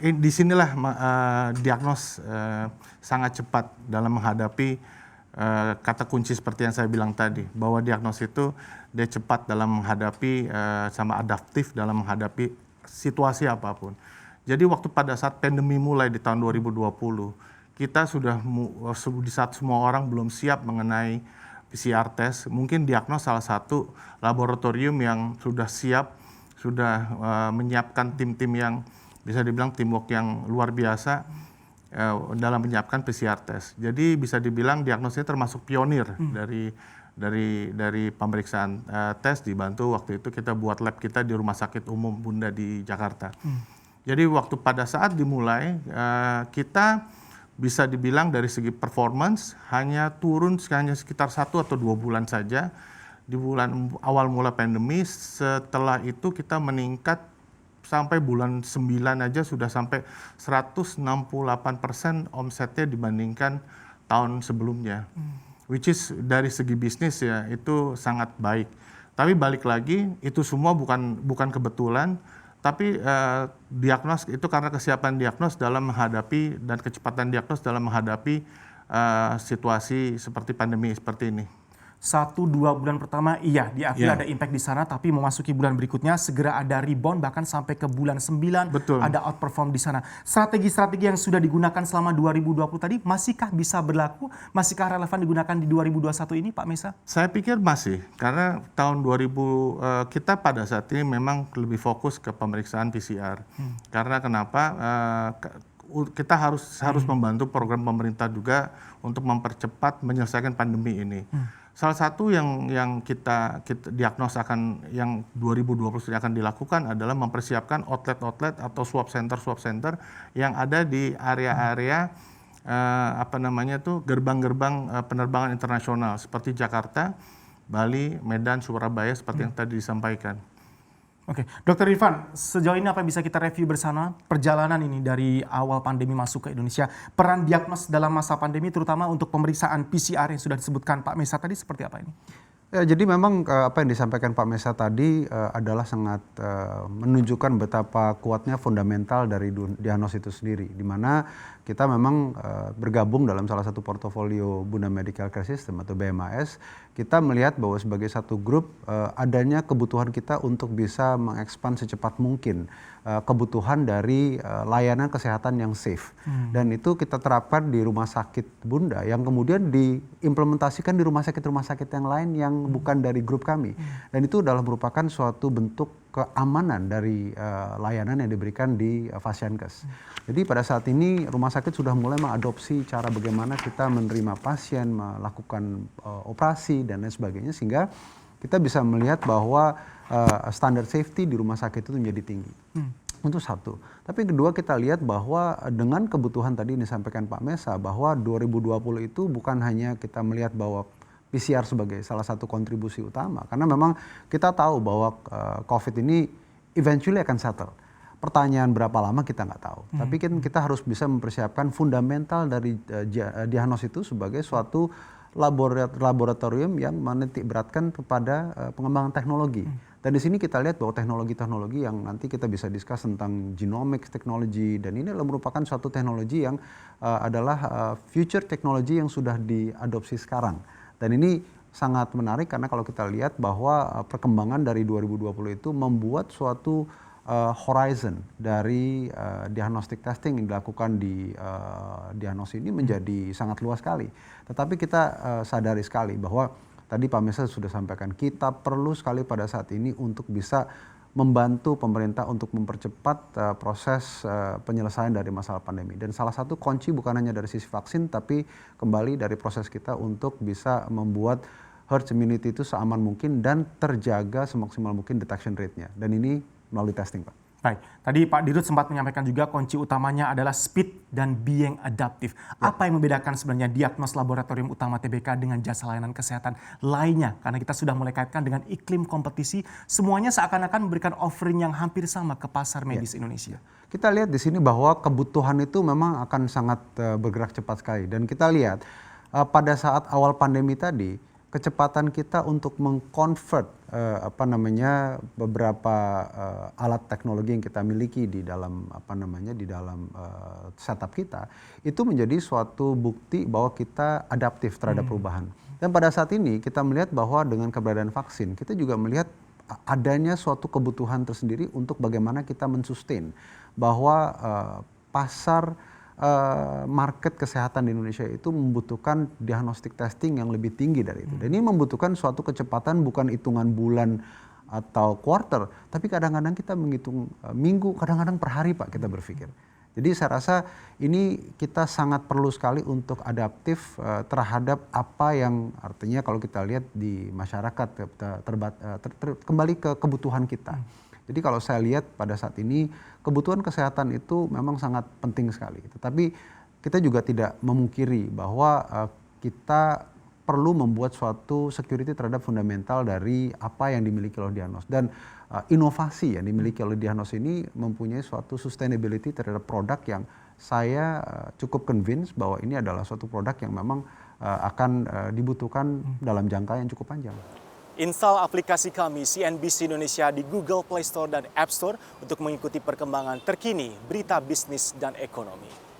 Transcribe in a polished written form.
Di sinilah diagnos sangat cepat dalam menghadapi kata kunci seperti yang saya bilang tadi, bahwa diagnos itu dia cepat dalam menghadapi sama adaptif dalam menghadapi situasi apapun. Jadi waktu pada saat pandemi mulai di tahun 2020, kita sudah di saat semua orang belum siap mengenai PCR test, mungkin diagnos salah satu laboratorium yang sudah siap, sudah menyiapkan tim-tim yang bisa dibilang teamwork yang luar biasa dalam menyiapkan PCR test. Jadi bisa dibilang diagnosnya termasuk pionir dari pemeriksaan tes, dibantu waktu itu kita buat lab kita di Rumah Sakit Umum Bunda di Jakarta. Jadi waktu pada saat dimulai kita bisa dibilang dari segi performance hanya turun hanya sekitar 1 atau 2 bulan saja di bulan awal mula pandemi. Setelah itu kita meningkat sampai bulan 9 aja sudah sampai 168% omsetnya dibandingkan tahun sebelumnya. Which is dari segi bisnis ya itu sangat baik. Tapi balik lagi itu semua bukan kebetulan, tapi diagnos itu karena kesiapan diagnos dalam menghadapi dan kecepatan diagnos dalam menghadapi situasi seperti pandemi seperti ini. 1-2 bulan pertama iya diakui ada impact di sana, tapi memasuki bulan berikutnya segera ada rebound, bahkan sampai ke bulan 9 ada outperform di sana. Strategi-strategi yang sudah digunakan selama 2020 tadi masihkah bisa berlaku? Masihkah relevan digunakan di 2021 ini Pak Mesa? Saya pikir masih, karena tahun 2000 kita pada saat ini memang lebih fokus ke pemeriksaan PCR. Karena kenapa? Kita harus membantu program pemerintah juga untuk mempercepat menyelesaikan pandemi ini. Salah satu yang kita diagnos yang 2020 akan dilakukan adalah mempersiapkan outlet atau swab center yang ada di area-area gerbang-gerbang penerbangan internasional seperti Jakarta, Bali, Medan, Surabaya seperti yang tadi disampaikan. Oke, Dr. Irfan, sejauh ini apa yang bisa kita review bersama perjalanan ini dari awal pandemi masuk ke Indonesia, peran diagnos dalam masa pandemi terutama untuk pemeriksaan PCR yang sudah disebutkan Pak Mesa tadi seperti apa ini? Ya, jadi memang apa yang disampaikan Pak Mesa tadi adalah sangat menunjukkan betapa kuatnya fundamental dari diagnos itu sendiri, di mana kita memang bergabung dalam salah satu portofolio Bunda Medical Care System atau BMAS. Kita melihat bahwa sebagai satu grup adanya kebutuhan kita untuk bisa mengekspan secepat mungkin kebutuhan dari layanan kesehatan yang safe. Dan itu kita terapkan di rumah sakit Bunda yang kemudian diimplementasikan di rumah sakit yang lain yang bukan dari grup kami. Dan itu adalah merupakan suatu bentuk keamanan dari layanan yang diberikan di Fasiankes. Jadi pada saat ini rumah sakit sudah mulai mengadopsi cara bagaimana kita menerima pasien, melakukan operasi dan lain sebagainya, sehingga kita bisa melihat bahwa standar safety di rumah sakit itu menjadi tinggi. Untuk satu. Tapi kedua, kita lihat bahwa dengan kebutuhan tadi yang disampaikan Pak Mesa, bahwa 2020 itu bukan hanya kita melihat bahwa PCR sebagai salah satu kontribusi utama, karena memang kita tahu bahwa COVID ini eventually akan settle. Pertanyaan berapa lama kita nggak tahu. Tapi kan kita harus bisa mempersiapkan fundamental dari diagnos itu sebagai suatu laboratorium yang menitik beratkan kepada pengembangan teknologi. Dan di sini kita lihat bahwa teknologi-teknologi yang nanti kita bisa discuss tentang genomics teknologi, dan ini adalah merupakan suatu teknologi yang adalah future teknologi yang sudah diadopsi sekarang. Dan ini sangat menarik karena kalau kita lihat bahwa perkembangan dari 2020 itu membuat suatu horizon dari diagnostic testing yang dilakukan di diagnos ini menjadi sangat luas sekali. Tetapi kita sadari sekali bahwa tadi Pak Mesa sudah sampaikan, kita perlu sekali pada saat ini untuk bisa membantu pemerintah untuk mempercepat proses penyelesaian dari masalah pandemi. Dan salah satu kunci bukan hanya dari sisi vaksin, tapi kembali dari proses kita untuk bisa membuat herd immunity itu seaman mungkin dan terjaga semaksimal mungkin detection rate-nya. Dan ini melalui testing, Pak. Baik, tadi Pak Dirut sempat menyampaikan juga kunci utamanya adalah speed dan being adaptive. Apa yang membedakan sebenarnya diagnos laboratorium utama TBK dengan jasa layanan kesehatan lainnya? Karena kita sudah mulai kaitkan dengan iklim kompetisi, semuanya seakan-akan memberikan offering yang hampir sama ke pasar medis Indonesia. Kita lihat di sini bahwa kebutuhan itu memang akan sangat bergerak cepat sekali. Dan kita lihat pada saat awal pandemi tadi, kecepatan kita untuk mengkonvert beberapa alat teknologi yang kita miliki di dalam setup kita itu menjadi suatu bukti bahwa kita adaptif terhadap perubahan. Dan pada saat ini kita melihat bahwa dengan keberadaan vaksin kita juga melihat adanya suatu kebutuhan tersendiri untuk bagaimana kita mensustain bahwa pasar market kesehatan di Indonesia itu membutuhkan diagnostic testing yang lebih tinggi dari itu. Dan ini membutuhkan suatu kecepatan bukan hitungan bulan atau quarter, tapi kadang-kadang kita menghitung minggu, kadang-kadang per hari Pak kita berpikir. Jadi saya rasa ini kita sangat perlu sekali untuk adaptif terhadap apa yang artinya kalau kita lihat di masyarakat kembali ke kebutuhan kita. Jadi kalau saya lihat pada saat ini kebutuhan kesehatan itu memang sangat penting sekali. Tetapi kita juga tidak memungkiri bahwa kita perlu membuat suatu security terhadap fundamental dari apa yang dimiliki oleh Diagnos. Dan inovasi yang dimiliki oleh Diagnos ini mempunyai suatu sustainability terhadap produk yang saya cukup convinced bahwa ini adalah suatu produk yang memang akan dibutuhkan dalam jangka yang cukup panjang. Install aplikasi kami CNBC Indonesia di Google Play Store dan App Store untuk mengikuti perkembangan terkini berita bisnis dan ekonomi.